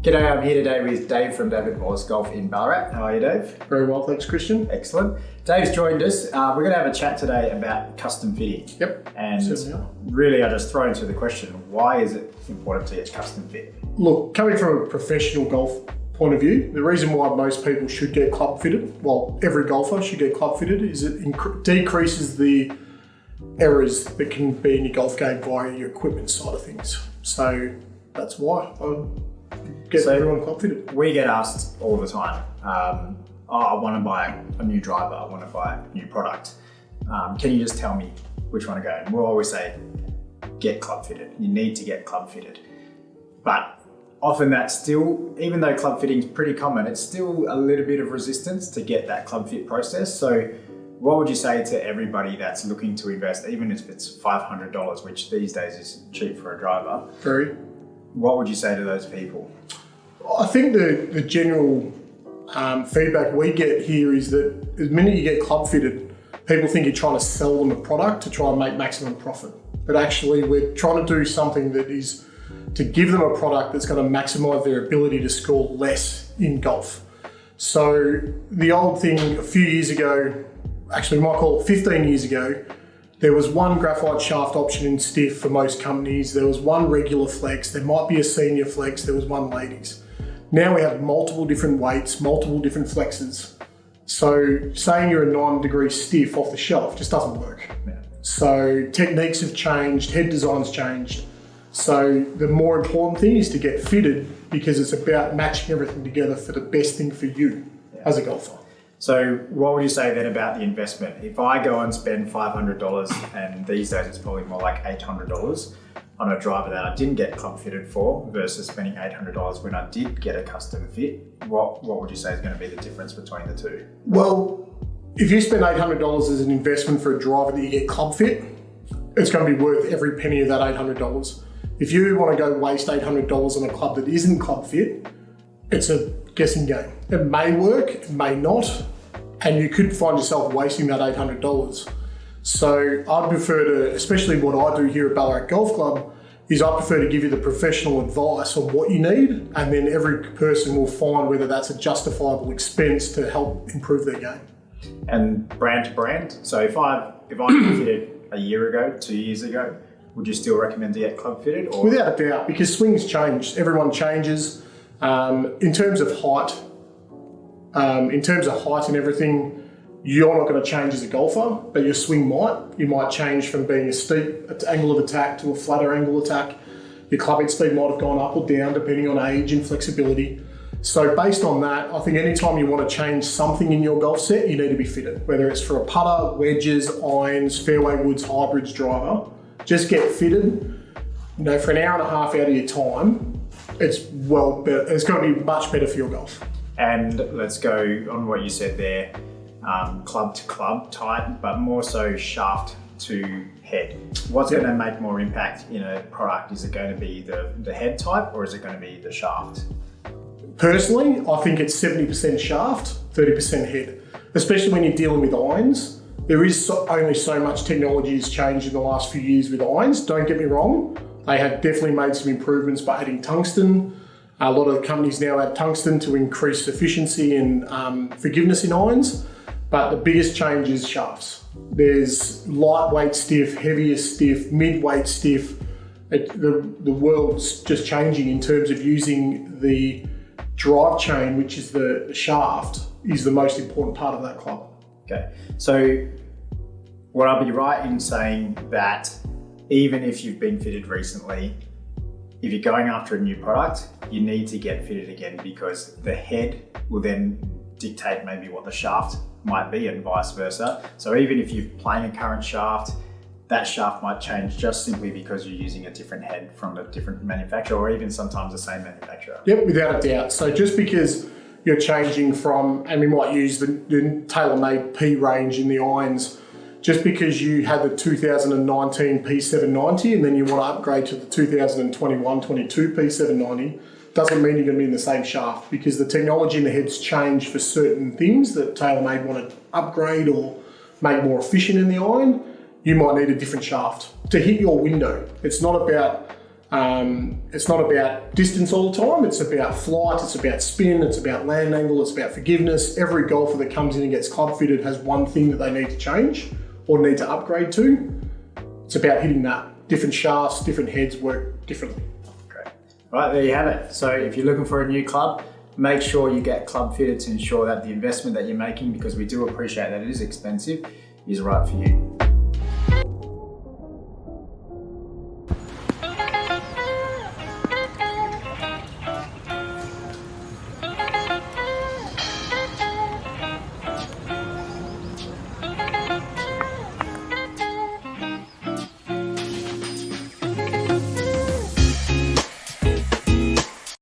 G'day, I'm here today with Dave from David Wallace Golf in Ballarat. How are you, Dave? Very well, thanks, Christian. Excellent. Dave's joined us. We're going to have a chat today about custom fitting. Yep. And really, I just throw into the question, why is it important to get custom fit? Look, coming from a professional golf point of view, the reason why most people should get club fitted, well, every golfer should get club fitted, is it decreases the errors that can be in your golf game via your equipment side of things. So that's why I get everyone club fitted. We get asked all the time, I want to buy a new driver, I want to buy a new product. Can you just tell me which one to go? And we'll always say, get club fitted. You need to get club fitted. But often that's still, even though club fitting is pretty common, it's still a little bit of resistance to get that club fit process. So what would you say to everybody that's looking to invest, even if it's $500, which these days is cheap for a driver? Very. What would you say to those people? I think the general feedback we get here is that the minute you get club fitted, people think you're trying to sell them a product to try and make maximum profit. But actually we're trying to do something that is to give them a product that's going to maximize their ability to score less in golf. So the old thing a few years ago, actually we might call it 15 years ago, there was one graphite shaft option in stiff for most companies. There was one regular flex. There might be a senior flex. There was one ladies. Now we have multiple different weights, multiple different flexes. So saying you're a 9-degree stiff off the shelf just doesn't work. Yeah. So techniques have changed, head design's changed. So the more important thing is to get fitted because it's about matching everything together for the best thing for you as a golfer. So what would you say then about the investment? If I go and spend $500, and these days it's probably more like $800 on a driver that I didn't get club fitted for versus spending $800 when I did get a custom fit, what would you say is going to be the difference between the two? Well, if you spend $800 as an investment for a driver that you get club fit, it's going to be worth every penny of that $800. If you want to go waste $800 on a club that isn't club fit, it's a guessing game. It may work, it may not, and you could find yourself wasting that $800. So I'd prefer to, especially what I do here at Ballarat Golf Club, is I prefer to give you the professional advice on what you need, and then every person will find whether that's a justifiable expense to help improve their game. And brand to brand. So if I fitted a year ago, 2 years ago, would you still recommend to get club fitted? Or? Without a doubt, because swings change. Everyone changes. In terms of height and everything, you're not going to change as a golfer, but your swing might. You might change from being a steep angle of attack to a flatter angle attack. Your club head speed might have gone up or down depending on age and flexibility. So based on that, I think anytime you want to change something in your golf set, you need to be fitted. Whether it's for a putter, wedges, irons, fairway woods, hybrids, driver, just get fitted. You know, for an hour and a half out of your time, it's going to be much better for your golf. And let's go on what you said there, club to club type, but more so shaft to head. What's going to make more impact in a product? Is it going to be the head type or is it going to be the shaft? Personally, I think it's 70% shaft, 30% head, especially when you're dealing with irons. There is only so much technology has changed in the last few years with irons, don't get me wrong. They have definitely made some improvements by adding tungsten. A lot of the companies now add tungsten to increase efficiency and forgiveness in irons, but the biggest change is shafts. There's lightweight stiff, heavier stiff, mid-weight stiff. The world's just changing in terms of using the drive chain, which is the shaft, is the most important part of that club. Okay, so would I be right in saying that even if you've been fitted recently, if you're going after a new product, you need to get fitted again because the head will then dictate maybe what the shaft might be and vice versa. So even if you're playing a current shaft, that shaft might change just simply because you're using a different head from a different manufacturer or even sometimes the same manufacturer. Yep, without a doubt. So just because you're changing from, and we might use the tailor-made P range in the irons, just because you had the 2019 P790 and then you want to upgrade to the 2021-22 P790, doesn't mean you're going to be in the same shaft because the technology in the head's changed for certain things that TaylorMade want to upgrade or make more efficient in the iron. You might need a different shaft to hit your window. It's not about It's not about distance all the time, it's about flight, it's about spin, it's about land angle, it's about forgiveness. Every golfer that comes in and gets club fitted has one thing that they need to change or need to upgrade to. It's about hitting that. Different shafts, different heads work differently. Great. Right, there you have it. So if you're looking for a new club, make sure you get club fitted to ensure that the investment that you're making, because we do appreciate that it is expensive, is right for you.